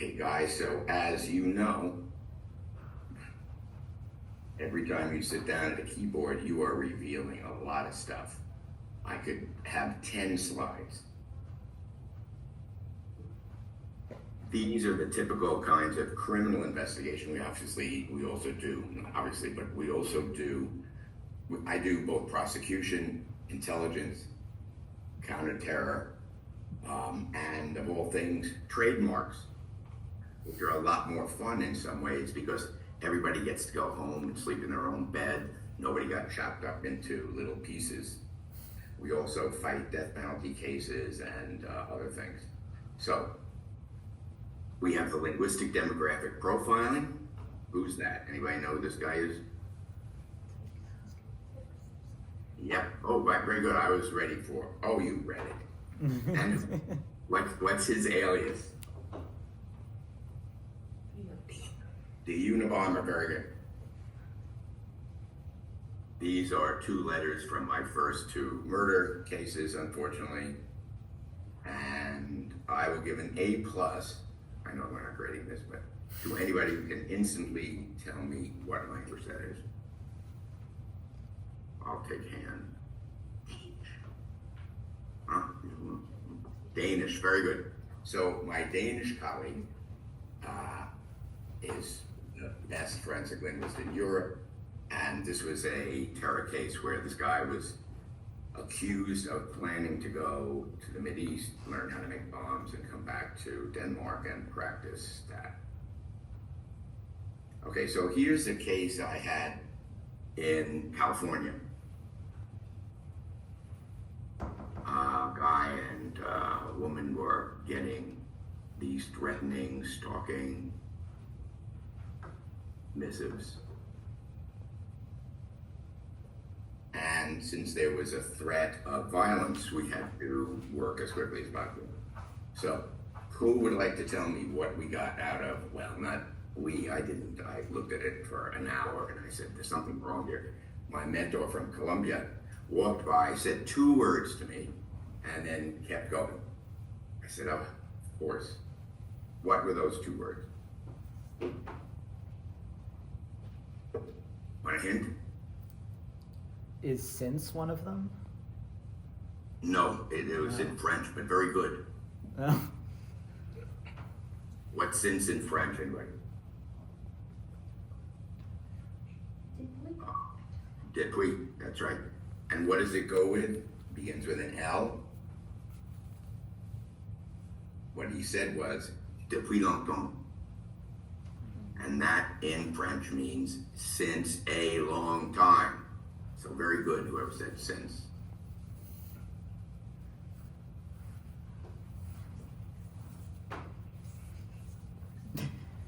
Okay, guys, so as you know, every time you sit down at a keyboard, you are revealing a lot of stuff. I could have 10 slides. These are the typical kinds of criminal investigation. We also do, not obviously, but we also do, I do both prosecution, intelligence, counterterror, and of all things, trademarks, which are a lot more fun in some ways because everybody gets to go home and sleep in their own bed. Nobody got chopped up into little pieces. We also fight death penalty cases and other things. So we have the linguistic demographic profiling. Who's that? Anybody know who this guy is? Yep. Oh, right, very good. I was ready for. Oh, you read it. And what's his alias? The Unabomber. Very good. These are 2 letters from my first 2 murder cases, unfortunately. And I will give an A+. I know we're not grading this, but to anybody who can instantly tell me what language that is. I'll take hand. Huh? Danish, very good. So my Danish colleague is the best forensic linguist in Europe. And this was a terror case where this guy was accused of planning to go to the Mideast, learn how to make bombs, and come back to Denmark and practice that. Okay, so here's a case I had in California. A guy and a woman were getting these threatening, stalking missives. And since there was a threat of violence, we had to work as quickly as possible. So who would like to tell me what we got out of, well, not we, I didn't. I looked at it for an hour and I said, there's something wrong here. My mentor from Columbia walked by, said 2 words to me, and then kept going. I said, oh, of course. What were those 2 words? Want a hint? Is since one of them? No, it was in French, but very good. Oh. What's since in French, anyway? Depuis, that's right. And what does it go with? Begins with an L. What he said was, depuis longtemps. And that in French means since a long time. So very good, whoever said since.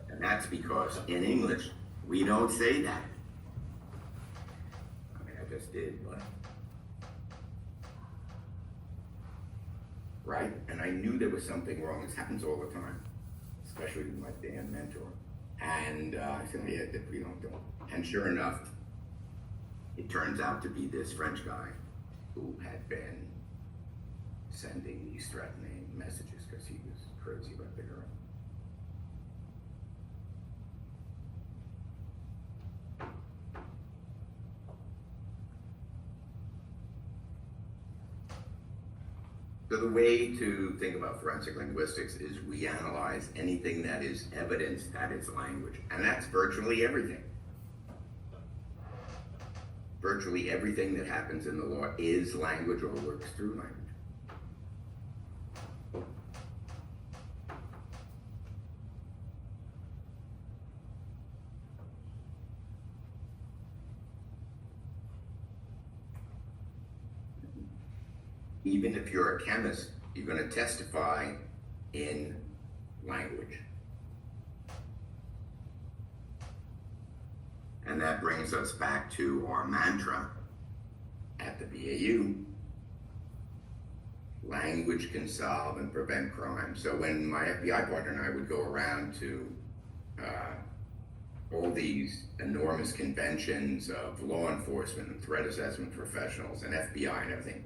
And that's because in English, we don't say that. I mean, I just did, but. Right? And I knew there was something wrong. This happens all the time, especially with my Dan mentor. And I said, yeah, that we don't do. And sure enough, it turns out to be this French guy who had been sending these threatening messages because he was crazy about the girl. So the way to think about forensic linguistics is we analyze anything that is evidence that it's language, and that's virtually everything. Virtually everything that happens in the law is language or works through language. Even if you're a chemist, you're going to testify in language. And that brings us back to our mantra at the BAU. Language can solve and prevent crime. So when my FBI partner and I would go around to all these enormous conventions of law enforcement and threat assessment professionals and FBI and everything,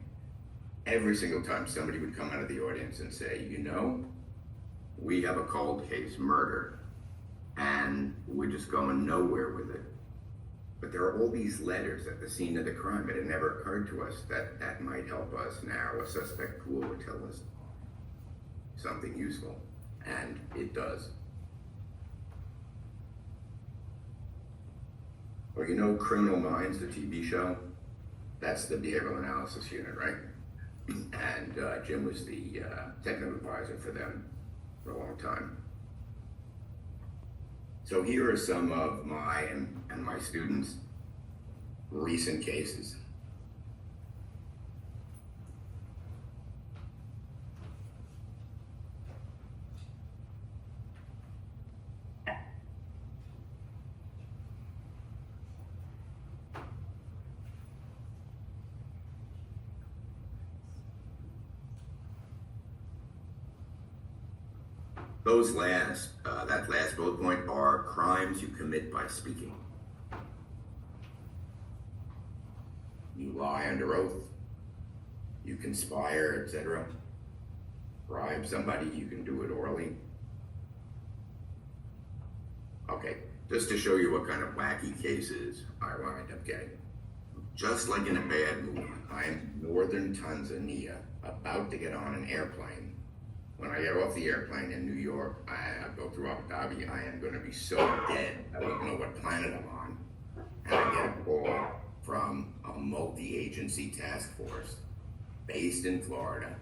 every single time somebody would come out of the audience and say, you know, we have a cold case, murder, and we're just going nowhere with it. But there are all these letters at the scene of the crime. It had never occurred to us that that might help us narrow a suspect pool or tell us something useful, and it does. Well, you know Criminal Minds, the TV show? That's the behavioral analysis unit, right? And Jim was the technical advisor for them for a long time. So here are some of my and my students' recent cases. Those that last bullet point are crimes you commit by speaking. You lie under oath, you conspire, etc. Bribe somebody, you can do it orally. Okay, just to show you what kind of wacky cases I wind up getting. Just like in a bad movie, I am in northern Tanzania, about to get on an airplane. When I get off the airplane in New York, I go through Abu Dhabi, I am going to be so dead, I don't know what planet I'm on. And I get a call from a multi-agency task force based in Florida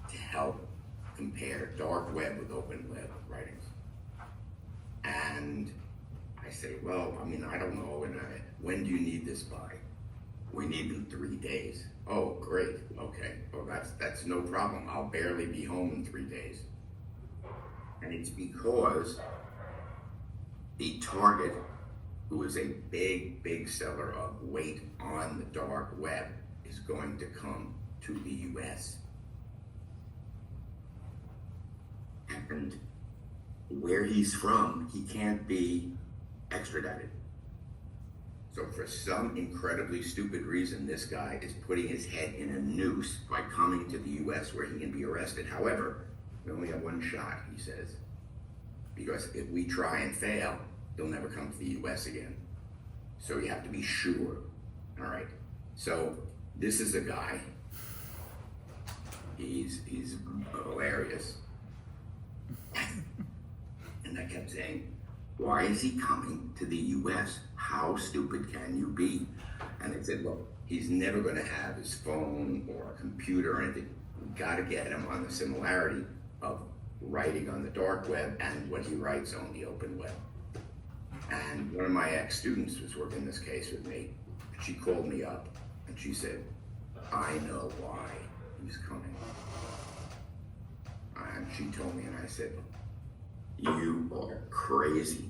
to help compare dark web with open web writings. And I say, well, I mean, I don't know, and when do you need this by? We need in 3 days. Oh, great, okay, well that's no problem. I'll barely be home in 3 days. And it's because the target, who is a big seller of weight on the dark web, is going to come to the US. And where he's from, he can't be extradited. So for some incredibly stupid reason, this guy is putting his head in a noose by coming to the US where he can be arrested. However, we only have one shot, he says, because if we try and fail, he'll never come to the US again. So you have to be sure. All right. So this is a guy. He's hilarious. And I kept saying, why is he coming to the US? How stupid can you be? And I said, look, he's never going to have his phone or a computer or anything. We've got to get him on the similarity of writing on the dark web and what he writes on the open web. And one of my ex-students was working this case with me. She called me up and she said, I know why he's coming. And she told me, and I said, you are crazy.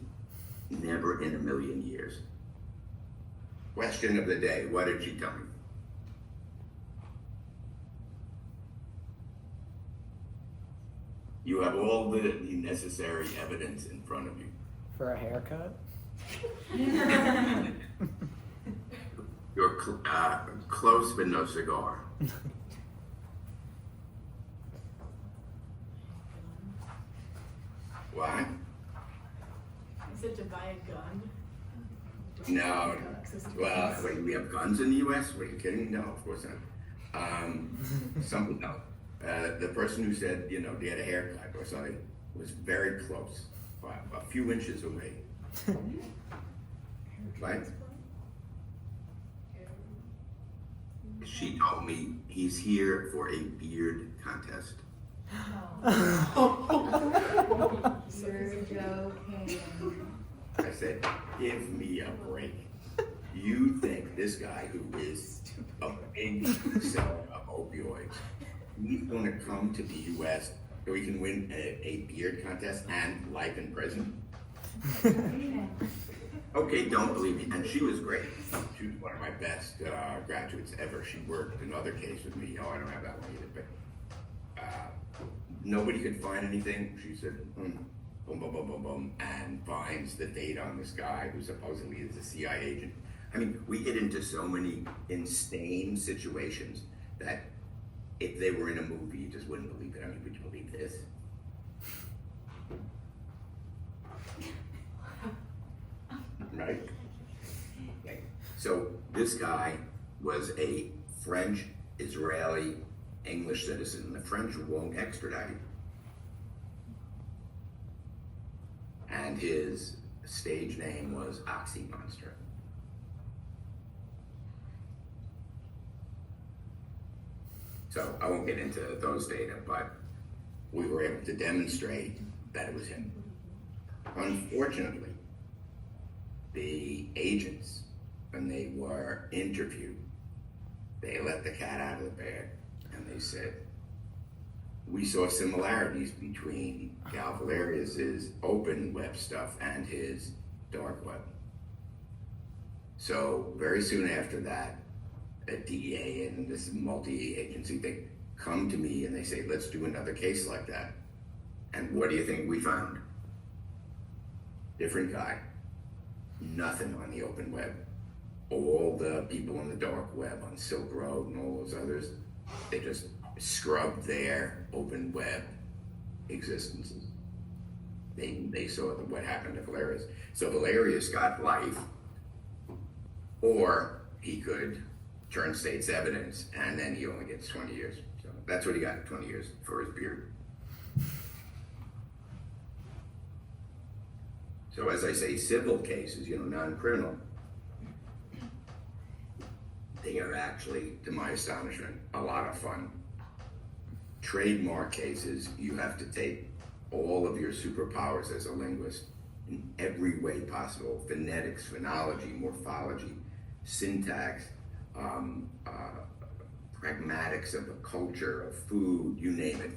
Never in a million years. Question of the day, what did she tell me? You have all the necessary evidence in front of you. For a haircut? You're close but no cigar. What? Is it to buy a gun? No. Well, wait, we have guns in the U.S.? What, are you kidding? No, of course not. Something, no. The person who said, you know, they had a haircut or something was very close, a few inches away. Right? She told me he's here for a beard contest. You're joking. I said, give me a break. You think this guy who is a big seller of opioids, he's going to come to the U.S. so he can win a beard contest and life in prison? Okay, don't believe me. And she was great. She was one of my best graduates ever. She worked another case with me. Oh, I don't have that one either, but nobody could find anything. She said, boom, boom, boom, boom, boom, and finds the date on this guy who supposedly is a CIA agent. I mean, we get into so many insane situations that if they were in a movie, you just wouldn't believe it. I mean, would you believe this? So this guy was a French, Israeli, English citizen. The French won't extradite him. And his stage name was Oxy Monster. So I won't get into those data, but we were able to demonstrate that it was him. Unfortunately, the agents, when they were interviewed, they let the cat out of the bag and they said, we saw similarities between Gal Valerius's open web stuff and his dark web. So very soon after that, a DEA and this multi-agency, they come to me and they say, let's do another case like that. And what do you think we found? Different guy, nothing on the open web. All the people on the dark web, on Silk Road and all those others, they just scrubbed their open web existences. They saw what happened to Valerius. So Valerius got life, or he could turn state's evidence, and then he only gets 20 years. So that's what he got, 20 years for his beard. So as I say, civil cases, non-criminal, they are actually, to my astonishment, a lot of fun. Trademark cases, you have to take all of your superpowers as a linguist in every way possible: phonetics, phonology, morphology, syntax, pragmatics of a culture, of food, you name it.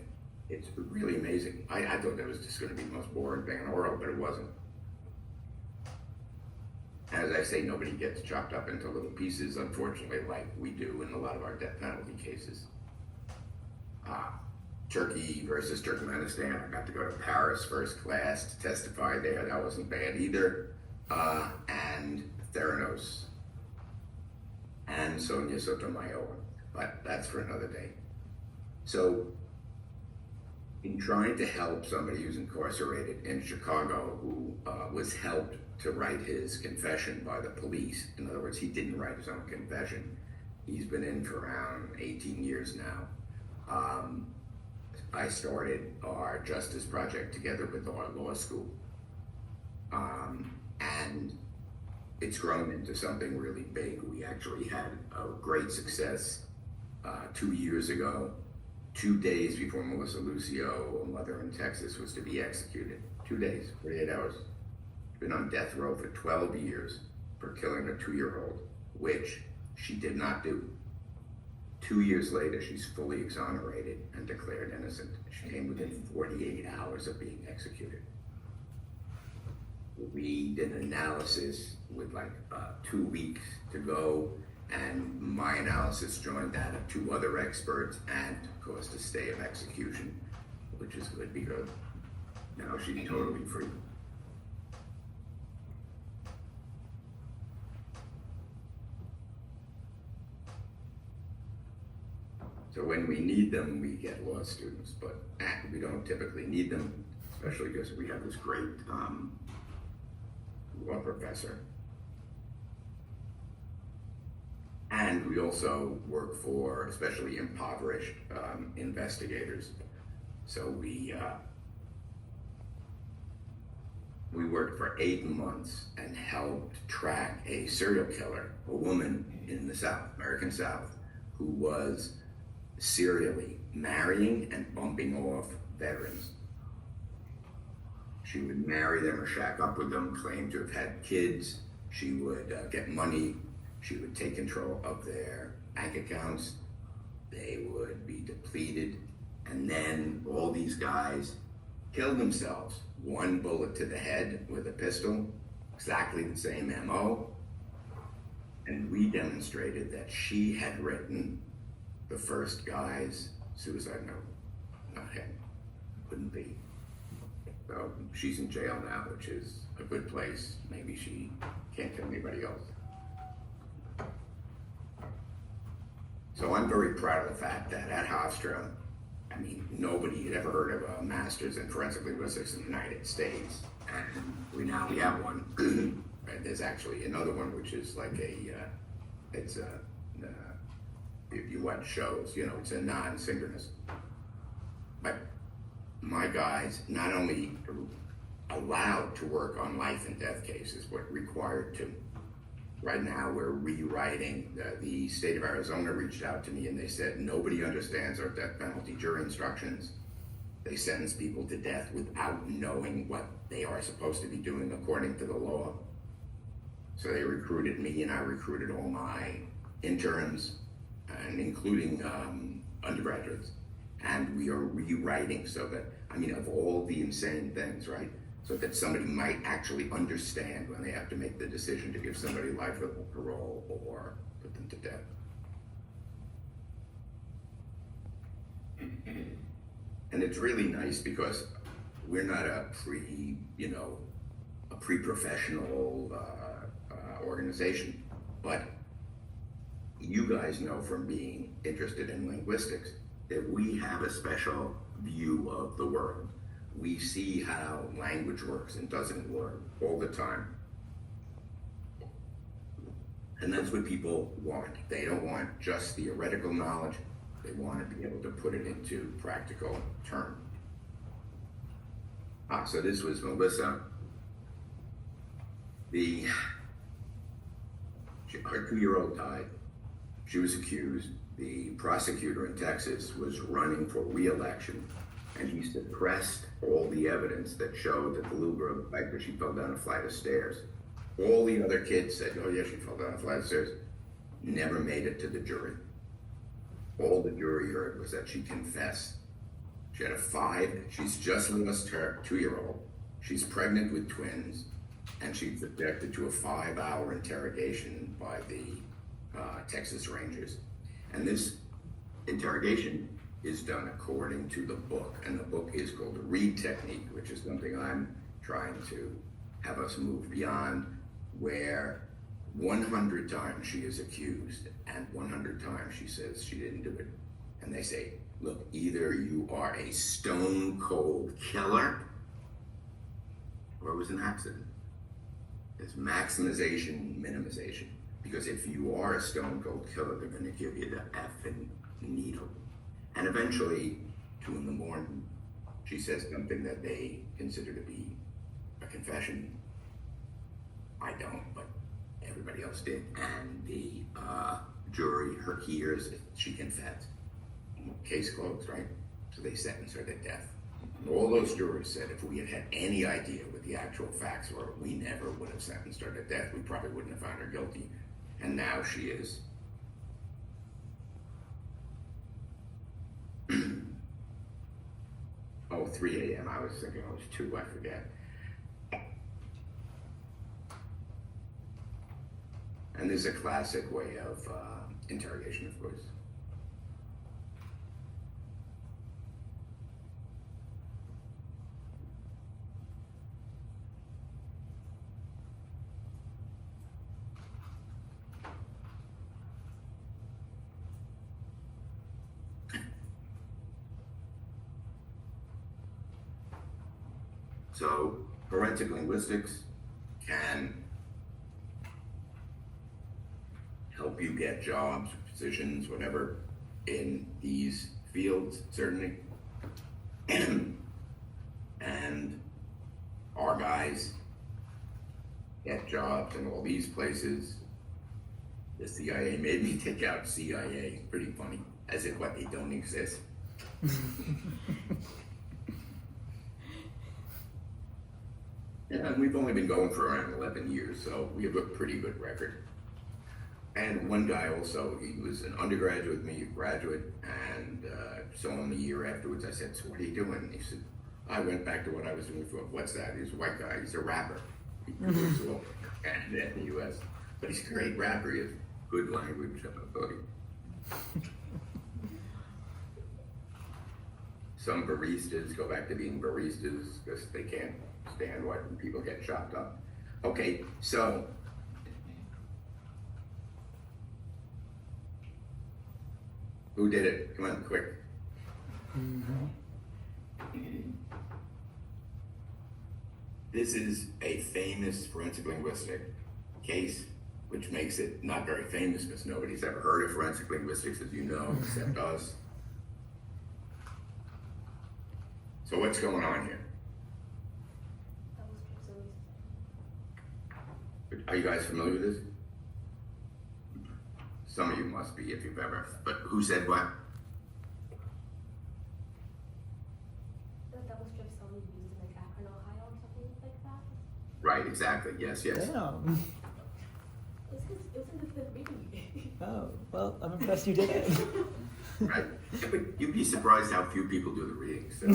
It's really amazing. I thought that was just going to be the most boring thing in the world, but it wasn't. As I say, nobody gets chopped up into little pieces, unfortunately, like we do in a lot of our death penalty cases. Turkey versus Turkmenistan, I got to go to Paris first class to testify there. That wasn't bad either. And Theranos and Sonia Sotomayor, but that's for another day. So in trying to help somebody who's incarcerated in Chicago who was helped to write his confession by the police, in other words, he didn't write his own confession. He's been in for around 18 years now. I started our justice project together with our law school. And it's grown into something really big. We actually had a great success 2 years ago, 2 days before Melissa Lucio, a mother in Texas, was to be executed. 2 days, 48 hours. Been on death row for 12 years for killing a 2-year-old, which she did not do. 2 years later, she's fully exonerated and declared innocent. She came within 48 hours of being executed. We did an analysis with 2 weeks to go, and my analysis joined that of 2 other experts and caused a stay of execution, which is good because now she's totally free. So when we need them, we get law students, but we don't typically need them, especially because we have this great law professor. And we also work for especially impoverished investigators. So we worked for 8 months and helped track a serial killer, a woman in the South, American South, who was serially marrying and bumping off veterans. She would marry them or shack up with them, claim to have had kids. She would get money. She would take control of their bank accounts. They would be depleted. And then all these guys killed themselves. 1 bullet to the head with a pistol, exactly the same MO. And we demonstrated that she had written the first guy's suicide note, not him. Couldn't be. So she's in jail now, which is a good place. Maybe she can't kill anybody else. So I'm very proud of the fact that at Hofstra, nobody had ever heard of a master's in forensic linguistics in the United States. And we have one. right? There's actually another one which is like it's a, if you watch shows, you know, it's a non-synchronous. But my guys not only are allowed to work on life and death cases, but required to. Right now, we're rewriting, the state of Arizona reached out to me and they said, nobody understands our death penalty jury instructions. They sentence people to death without knowing what they are supposed to be doing according to the law. So they recruited me and I recruited all my interns, and including undergraduates. And we are rewriting so that, I mean, of all the insane things, right? So that somebody might actually understand when they have to make the decision to give somebody life without parole or put them to death. And it's really nice because we're not a pre-professional organization, but you guys know from being interested in linguistics that we have a special view of the world. We see how language works and doesn't work all the time. And that's what people want. They don't want just theoretical knowledge. They want to be able to put it into practical terms. So this was Melissa. Her 2-year-old died. She was accused. The prosecutor in Texas was running for re-election, and he suppressed all the evidence that showed that the little girl, the fact that she fell down a flight of stairs. All the other kids said, oh yeah, she fell down a flight of stairs. Never made it to the jury. All the jury heard was that she confessed. She had she's just lost her 2-year-old. She's pregnant with twins, and she's subjected to a 5-hour interrogation by the Texas Rangers. And this interrogation is done according to the book, and the book is called the Reed Technique, which is something I'm trying to have us move beyond, where 100 times she is accused and 100 times she says she didn't do it. And they say, look, either you are a stone cold killer or it was an accident. It's maximization, minimization. Because if you are a stone cold killer, they're gonna give you the effing needle. And eventually, 2 in the morning, she says something that they consider to be a confession. I don't, but everybody else did. And the jury hears she confessed. Case closed, right? So they sentenced her to death. All those jurors said if we had had any idea what the actual facts were, we never would have sentenced her to death. We probably wouldn't have found her guilty. And now she is. Oh, 3 a.m. I was thinking it was 2, I forget. And there's a classic way of interrogation, of course. So, forensic linguistics can help you get jobs, positions, whatever, in these fields, certainly. And our guys get jobs in all these places. The CIA made me take out CIA, pretty funny, as if what, they don't exist. And we've only been going for around 11 years, so we have a pretty good record. And one guy also, he was an undergraduate with me, a graduate, and saw him a year afterwards. I said, so what are you doing? And he said, I went back to what I was doing before. What's that? He's a white guy, he's a rapper. He lives in the US. But he's a great rapper, he has good language ability. Some baristas go back to being baristas because they can't stand when people get chopped up. Okay, so who did it? Come on, quick. This is a famous forensic linguistic case, which makes it not very famous because nobody's ever heard of forensic linguistics, as you know, except us. So what's going on here? Are you guys familiar with this? Some of you must be if you've ever, but who said what? The double strips only used in like Akron, Ohio, or something like that. Right, exactly, yes. Damn. It's in the fifth reading. Oh, well, I'm impressed you did it. Right, yeah, but you'd be surprised how few people do the reading, so.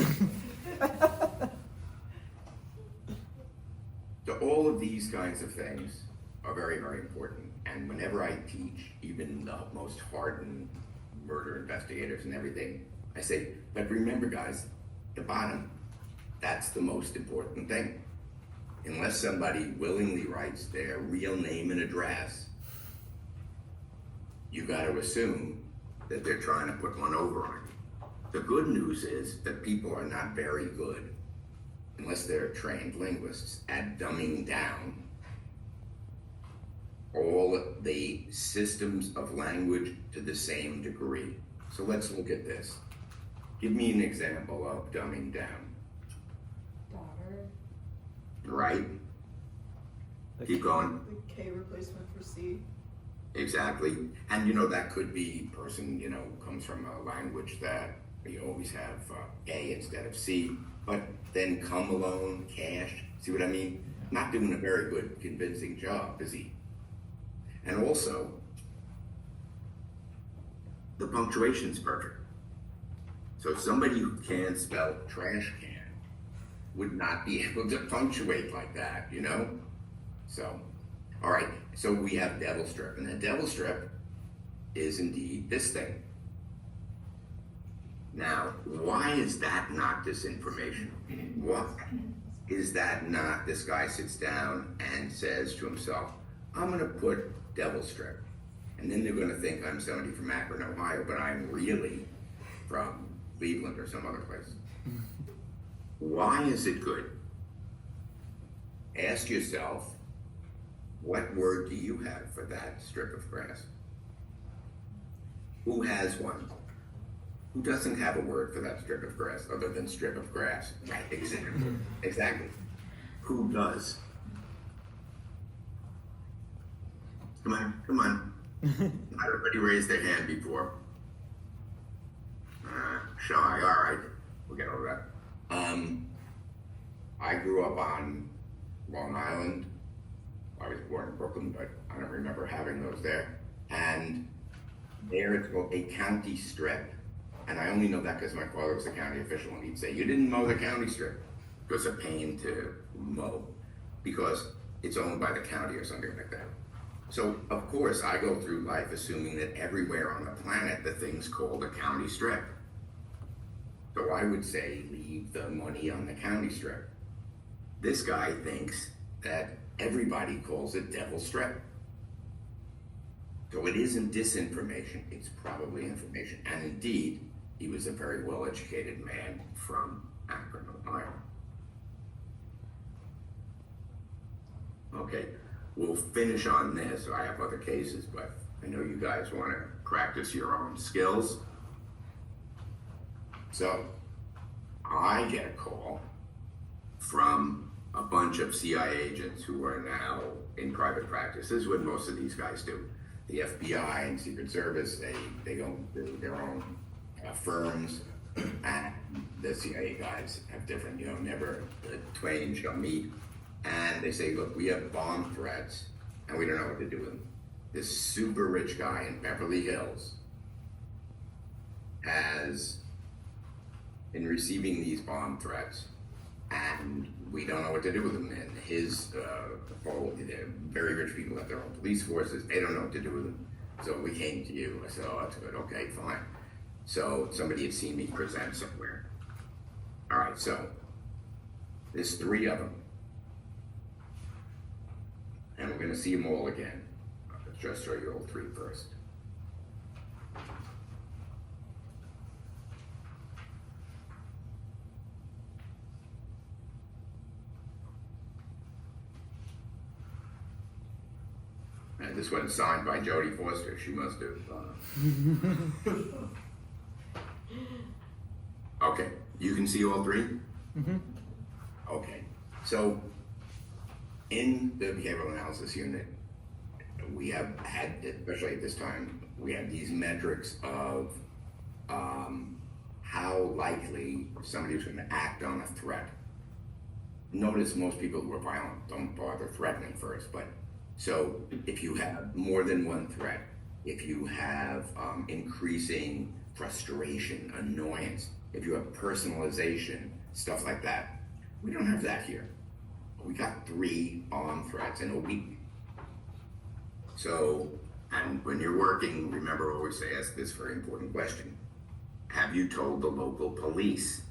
So all of these kinds of things are very, very important. And whenever I teach, even the most hardened murder investigators and everything, I say, but remember guys, the bottom, that's the most important thing. Unless somebody willingly writes their real name and address, you gotta assume that they're trying to put one over on you. The good news is that people are not very good, unless they're trained linguists, at dumbing down all the systems of language to the same degree. So let's look at this. Give me an example of dumbing down. Daughter. Right? Keep going. The K replacement for C. Exactly. And you know, that could be person, you know, comes from a language that we always have A instead of C, but then come alone, cash. See what I mean? Not doing a very good convincing job, is he? And also, the punctuation's perfect. So somebody who can spell trash can would not be able to punctuate like that, you know? So, all right, so we have devil strip, and the devil strip is indeed this thing. Now, why is that not disinformation? What is that not? This guy sits down and says to himself, I'm gonna put devil strip. And then they're gonna think I'm somebody from Akron, Ohio, but I'm really from Cleveland or some other place. Why is it good? Ask yourself, what word do you have for that strip of grass? Who has one? Who doesn't have a word for that strip of grass other than strip of grass? Right, exactly. Exactly. Who does? Come on, come on. Not everybody raised their hand before. Shy, all right. We'll get over that. I grew up on Long Island. I was born in Brooklyn, but I don't remember having those there. And there it's called a county strip. And I only know that because my father was a county official, and he'd say, you didn't mow the county strip. It was a pain to mow because it's owned by the county or something like that. So, of course, I go through life assuming that everywhere on the planet, the thing's called a county strip. So I would say, leave the money on the county strip. This guy thinks that everybody calls it devil strip. So it isn't disinformation, it's probably information. And indeed, he was a very well-educated man from Akron, Ohio. Okay, we'll finish on this. I have other cases, but I know you guys want to practice your own skills. So, I get a call from a bunch of CIA agents who are now in private practice. This is what most of these guys do. The FBI and Secret Service, they go do their own firms, and the CIA guys have different, never the twain shall meet. And they say, look, we have bomb threats, and we don't know what to do with them. This super rich guy in Beverly Hills has been receiving these bomb threats, and we don't know what to do with them. And his very rich people have their own police forces. They don't know what to do with them. So we came to you. I said, oh, that's good. Okay, fine. So somebody had seen me present somewhere. All right, so there's 3 of them. And we're going to see them all again. Let's just show you all 3 first. And this one's signed by Jodie Foster. She must have. Okay, you can see all three? Mm-hmm. Okay, so in the behavioral analysis unit, we have had, especially at this time, we have these metrics of how likely somebody who's going to act on a threat. Notice most people who are violent don't bother threatening first, but so if you have more than one threat, if you have increasing frustration, annoyance, if you have personalization, stuff like that, we don't have that here. We got 3 on threats in a week. So, and when you're working, remember always to ask this very important question. Have you told the local police?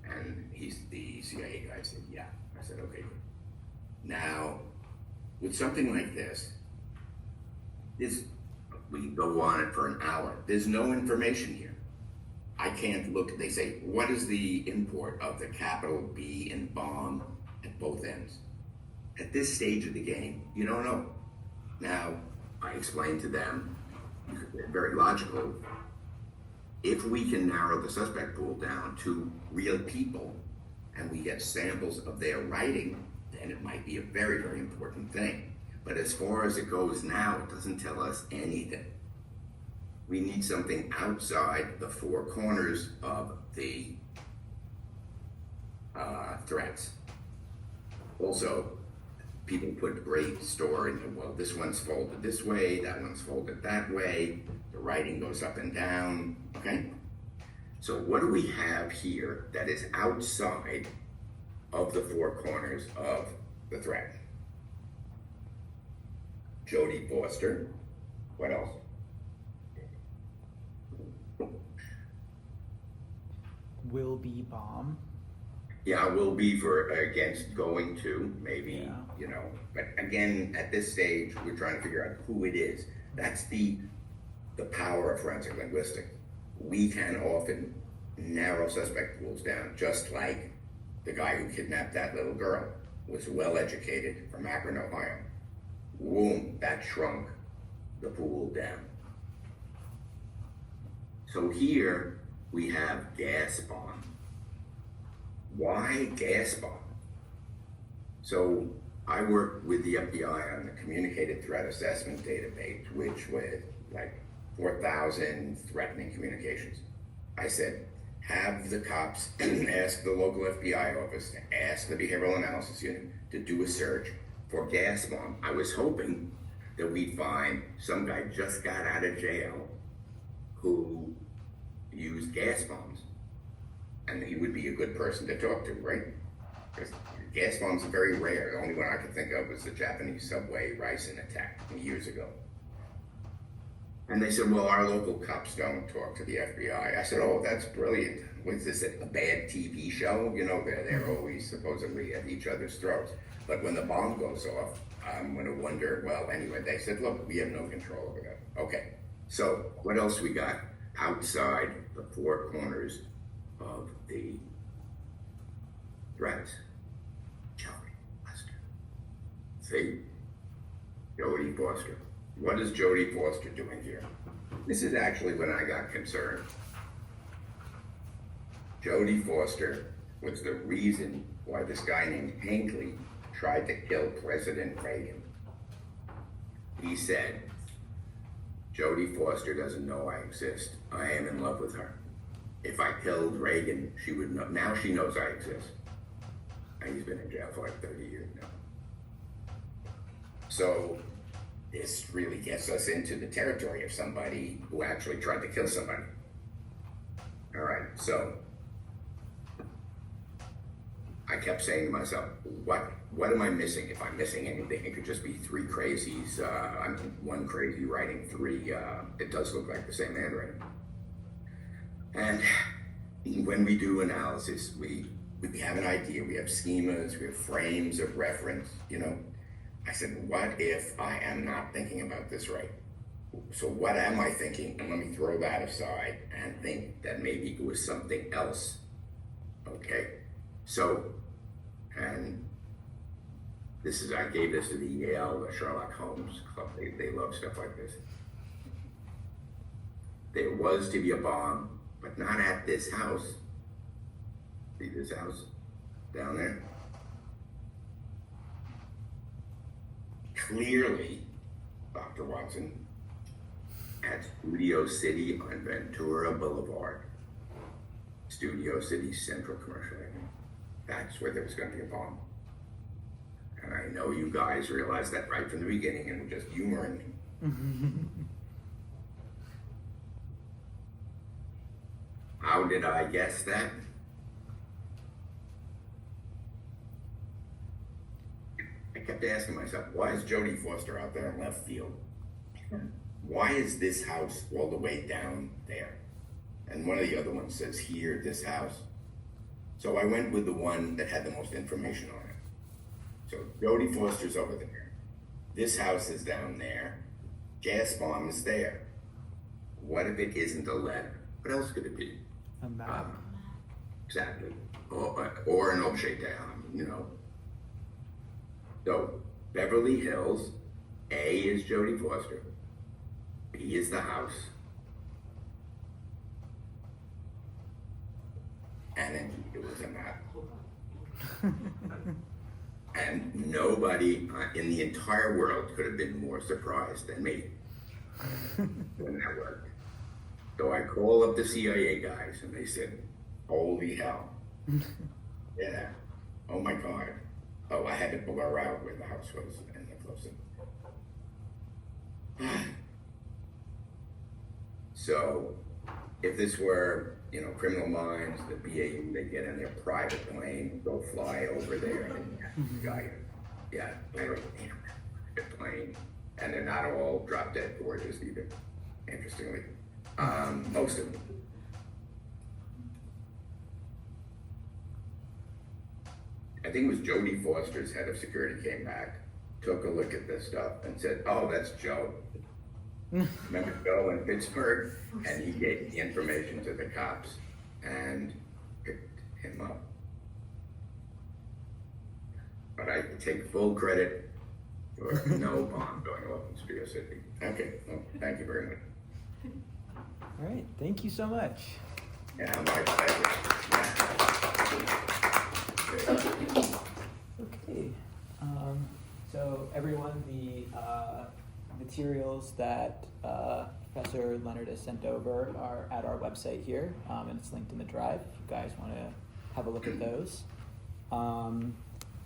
And the CIA guy said, yeah. I said, okay, good. Now, with something like this, we go on it for an hour. There's no information here. I can't look, they say, what is the import of the capital B in bomb at both ends? At this stage of the game, you don't know. Now, I explained to them, very logical, if we can narrow the suspect pool down to real people and we get samples of their writing, then it might be a very, very important thing. But as far as it goes now, it doesn't tell us anything. We need something outside the 4 corners of the threats. Also, people put great store in, well, this one's folded this way, that one's folded that way, the writing goes up and down, okay? So what do we have here that is outside of the 4 corners of the threat? Jodie Foster. What else? Will be bomb. Yeah, will be for against going to, maybe, Yeah. you know. But again, at this stage, we're trying to figure out who it is. That's the power of forensic linguistics. We can often narrow suspect pools down, just like the guy who kidnapped that little girl was well educated from Akron, Ohio. Boom, that shrunk the pool down. So here we have gas bomb. Why gas bomb? So I worked with the FBI on the communicated threat assessment database, which was like 4,000 threatening communications. I said, have the cops ask the local FBI office to ask the behavioral analysis unit to do a search for gas bomb. I was hoping that we'd find some guy just got out of jail who used gas bombs. And he would be a good person to talk to, right? Because gas bombs are very rare. The only one I could think of was the Japanese subway ricin attack years ago. And they said, well, our local cops don't talk to the FBI. I said, oh, that's brilliant. What's this, a bad TV show? You know, they're always supposedly at each other's throats. But when the bomb goes off, I'm going to wonder, well, anyway, they said, look, we have no control over that. Okay, so what else we got outside the 4 corners of the threats? Jodie Foster. See? Jodie Foster. What is Jodie Foster doing here? This is actually when I got concerned. Jodie Foster was the reason why this guy named Hinckley tried to kill President Reagan. He said, Jodie Foster doesn't know I exist. I am in love with her. If I killed Reagan, she would know. Now she knows I exist. And he's been in jail for like 30 years now. So this really gets us into the territory of somebody who actually tried to kill somebody. All right, so I kept saying to myself, what am I missing? If I'm missing anything, it could just be 3 crazies. I'm one crazy writing 3. It does look like the same handwriting. And when we do analysis, we have an idea, we have schemas, we have frames of reference, you know. I said, what if I am not thinking about this right? So what am I thinking? And let me throw that aside and think that maybe it was something else. Okay, so, and I gave this to the Yale, the Sherlock Holmes Club. They love stuff like this. There was to be a bomb, but not at this house. See this house down there? Clearly, Dr. Watson, at Studio City on Ventura Boulevard. Studio City Central Commercial Avenue. That's where there was going to be a bomb. And I know you guys realized that right from the beginning and were just humoring me. How did I guess that? I kept asking myself, why is Jodie Foster out there in left field? Why is this house all the way down there? And one of the other ones says here, this house. So I went with the one that had the most information on it. So Jodie Foster's over there. This house is down there. Gas bomb is there. What if it isn't a letter? What else could it be? A map. Exactly. Or an objet d'arme, you know. So Beverly Hills, A is Jodie Foster. B is the house. And then it was a map. And nobody in the entire world could have been more surprised than me when that worked. So I call up the CIA guys and they said, holy hell. Yeah. Oh my God. Oh, I had to blur out where the house was and the closing. So if this were, you know, Criminal Minds, the BAU, they get in their private plane, go fly over there, and guy, yeah, private plane, and they're not all drop dead gorgeous either, interestingly. Most of them. I think it was Jodie Foster's head of security came back, took a look at this stuff, and said, "Oh, that's Joe." Remember Joe in Pittsburgh? And he gave the information to the cops and picked him up. But I take full credit for no bomb going off in Studio City. Okay, well, thank you very much. All right, thank you so much. Yeah, my pleasure. Yeah. Okay. So everyone, the materials that Professor Leonard has sent over are at our website here, and it's linked in the drive if you guys want to have a look at those.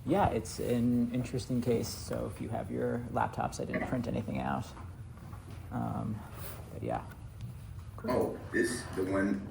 Yeah, it's an interesting case, so if you have your laptops, I didn't print anything out. But yeah. Oh, the one